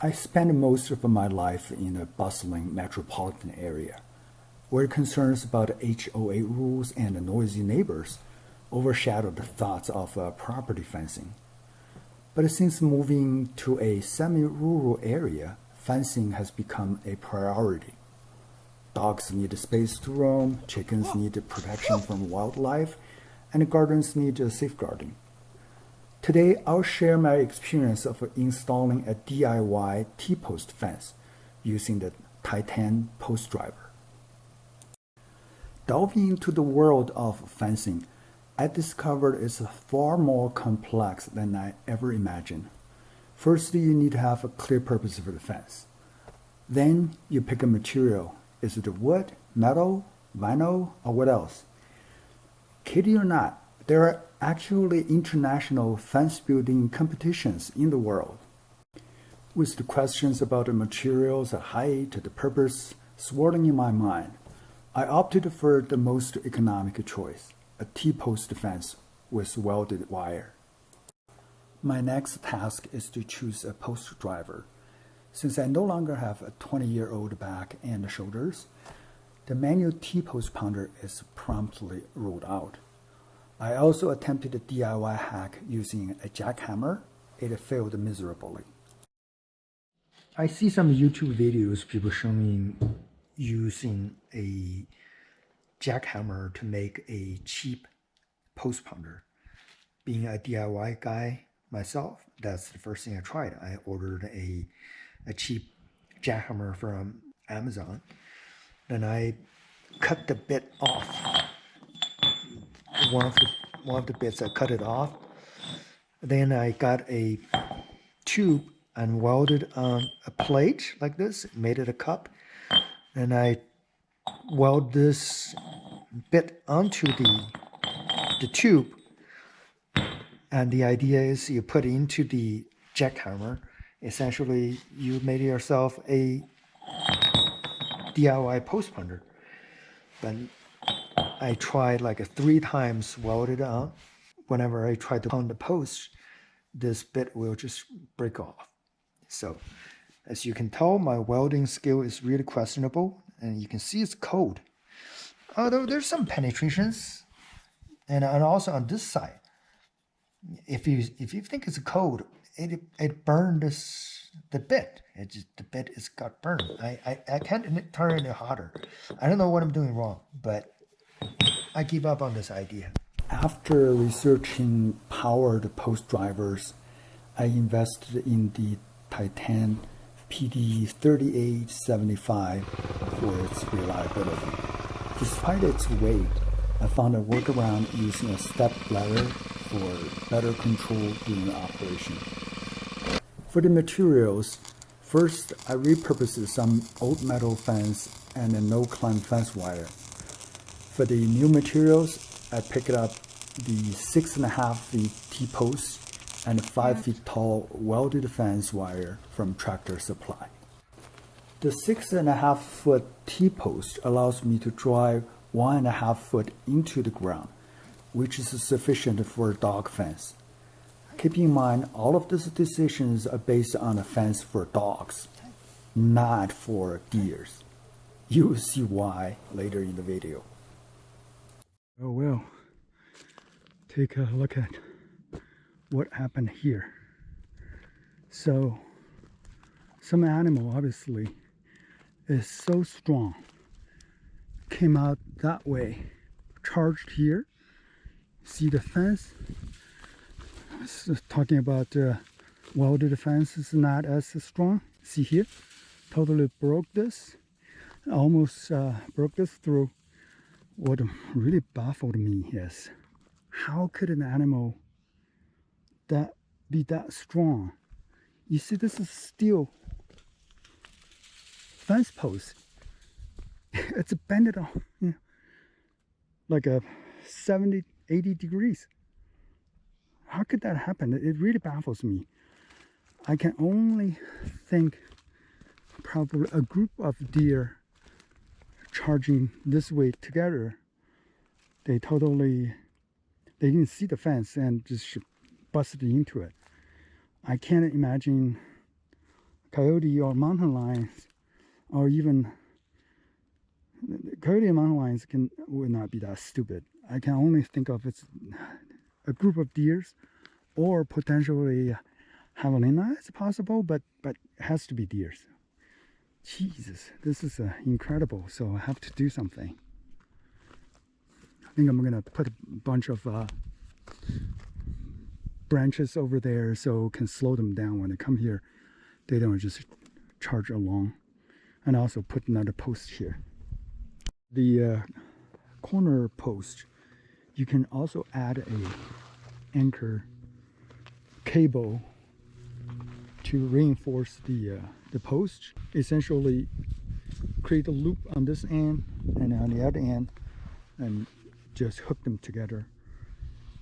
I spent most of my life in a bustling metropolitan area, where concerns about HOA rules and noisy neighbors overshadowed the thoughts of property fencing. But since moving to a semi-rural area, fencing has become a priority. Dogs need space to roam, chickens need protection from wildlife, and gardens need safeguarding. Today, I'll share my experience of installing a DIY T-post fence using the Titan post driver. Delving into the world of fencing, I discovered it's far more complex than I ever imagined. First, you need to have a clear purpose for the fence. Then you pick a material. Is it wood, metal, vinyl, or what else? Kidding or not, there are actually international fence building competitions in the world. With the questions about the materials, the height, the purpose swirling in my mind, I opted for the most economic choice, a T-post fence with welded wire. My next task is to choose a post driver. Since I no longer have a 20-year-old back and shoulders, the manual T-post pounder is promptly ruled out. I also attempted a DIY hack using a jackhammer. It failed miserably. I see some YouTube videos people showing using a jackhammer to make a cheap post pounder. Being a DIY guy myself, that's the first thing I tried. I ordered a cheap jackhammer from Amazon. Then I cut the bit off. One of the bits, I cut it off. Then I got a tube and welded on a plate like this, made it a cup. And I weld this bit onto the tube. And the idea is you put it into the jackhammer. Essentially, you made yourself a DIY post pounder. But I tried like 3 times welded on. Whenever I try to pound the post, this bit will just break off. So, as you can tell, my welding skill is really questionable, and you can see it's cold. Although there's some penetrations, and also on this side, if you think it's cold, it burned the bit. The bit is got burned. I can't turn it hotter. I don't know what I'm doing wrong, but I give up on this idea. After researching powered post drivers, I invested in the Titan PGD3875 for its reliability. Despite its weight, I found a workaround using a step ladder for better control during operation. For the materials, first I repurposed some old metal fence and a no-climb fence wire. For the new materials, I picked up the 6.5 feet T-post and 5 feet tall welded fence wire from Tractor Supply. The 6.5 foot T-post allows me to drive 1.5 foot into the ground, which is sufficient for a dog fence. Keep in mind, all of these decisions are based on a fence for dogs, not for deers. You will see why later in the video. Oh well, take a look at what happened here. So, some animal obviously is so strong, came out that way, charged here. See the fence? Talking about welded fence is not as strong. See here, totally broke this, almost broke this through. What really baffled me is, how could an animal that be that strong? You see, this is steel fence post. It's bended off, like a 70, 80 degrees. How could that happen? It really baffles me. I can only think probably a group of deer charging this way together. They didn't see the fence and just busted into it. I can't imagine coyote or mountain lions, or even coyote and mountain lions would not be that stupid. I can only think of it's a group of deers, or potentially javelina is possible, but it has to be deers. Jesus, this is incredible. So I have to do something. I think I'm gonna put a bunch of branches over there so can slow them down when they come here. They don't just charge along. And also put another post here. The corner post, you can also add a anchor cable to reinforce the post. Essentially create a loop on this end and on the other end and just hook them together.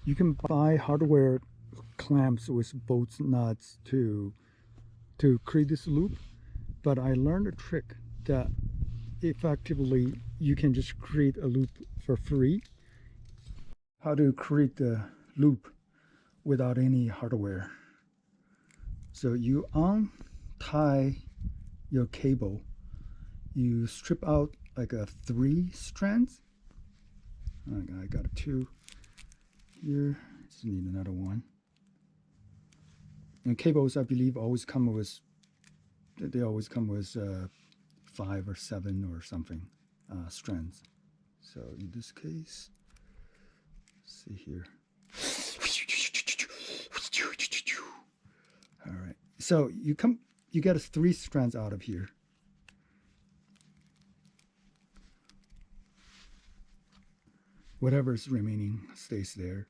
You can buy hardware clamps with bolts, nuts to create this loop, but I learned a trick that effectively you can just create a loop for free. How to create the loop without any hardware. So you untie your cable, you strip out like 3 strands. I got 2 here, just need another one. And cables, I believe, always come with 5 or 7 or something strands. So in this case, let's see here. All right, so you get 3 strands out of here. Whatever's remaining stays there.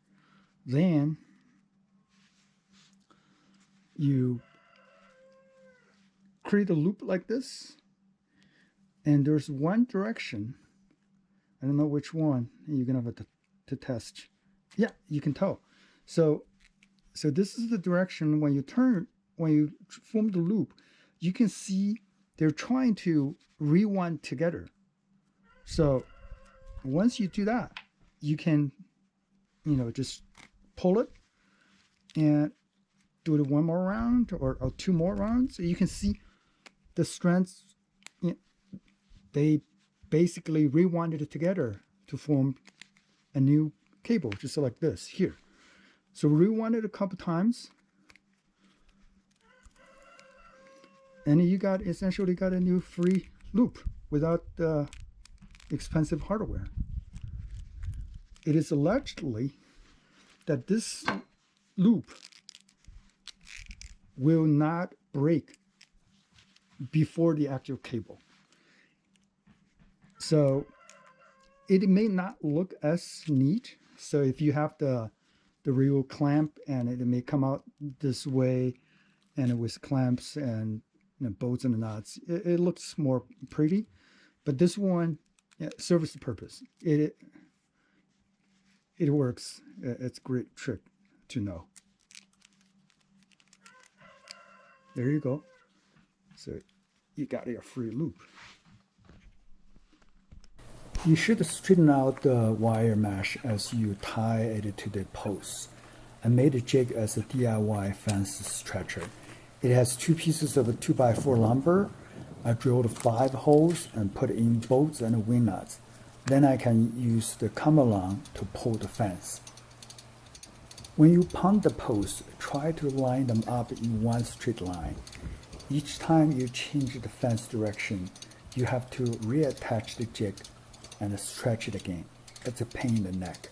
Then you create a loop like this, and there's one direction. I don't know which one. You're gonna have to test. Yeah, you can tell. So this is the direction when you form the loop. You can see they're trying to rewind together. So once you do that, you can, just pull it and do it 1 more round or 2 more rounds. So you can see the strands, they basically rewinded it together to form a new cable, just like this here. So rewind it a couple times, and you essentially got a new free loop without expensive hardware. It is allegedly that this loop will not break before the actual cable. So it may not look as neat. So if you have the real clamp, and it may come out this way, and with clamps and bolts and nuts, it looks more pretty. But this one serves the purpose. It works. It's a great trick to know. There you go. So you got your free loop. You should straighten out the wire mesh as you tie it to the posts. I made a jig as a DIY fence stretcher. It has 2 pieces of 2x4 lumber. I drilled 5 holes and put in bolts and wing nuts. Then I can use the come along to pull the fence. When you pound the posts, try to line them up in one straight line. Each time you change the fence direction, you have to reattach the jig and stretch it again. It's a pain in the neck.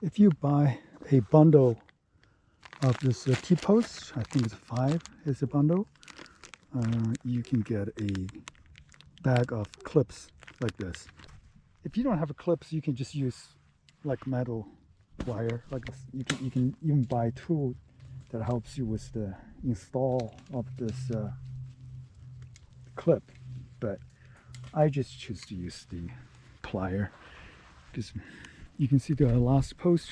If you buy a bundle of this T-post, I think it's 5 is a bundle, you can get a bag of clips like this. If you don't have a clips, you can just use like metal wire like this. You can even buy a tool that helps you with the install of this clip, but I just choose to use the plier because you can see the last post,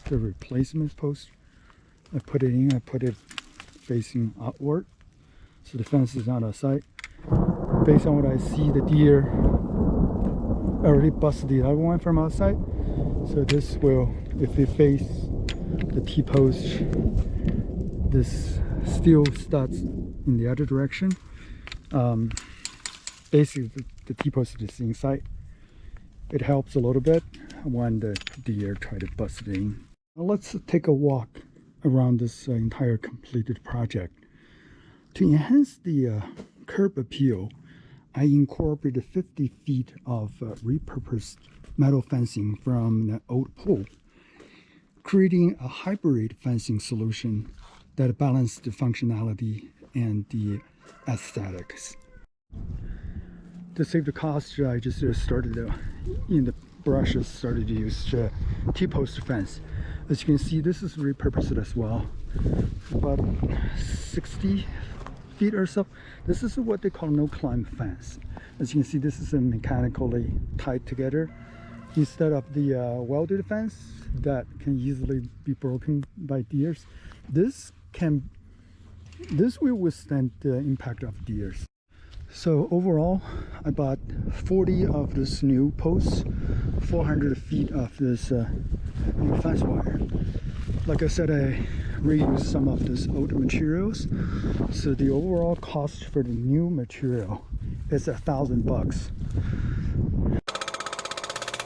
the replacement post. I put it facing outward, so the fence is on the side. Based on what I see, the deer already busted the other one from outside. So this will, if it face the T-post, this steel studs in the other direction. Basically, the T-post is inside. It helps a little bit when the deer try to bust it in. Now let's take a walk around this entire completed project. To enhance the curb appeal, I incorporated 50 feet of repurposed metal fencing from an old pole, creating a hybrid fencing solution that balanced the functionality and the aesthetics. To save the cost, I just started in the brushes, started to use T-post fence. As you can see, this is repurposed as well. About 60 feet or so. This is what they call no-climb fence. As you can see, this is mechanically tied together instead of the welded fence that can easily be broken by deers. This will withstand the impact of deers. So overall, I bought 40 of this new posts, 400 feet of this new fence wire. Like I said, I reused some of this old materials, so the overall cost for the new material is $1,000.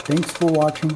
Thanks for watching.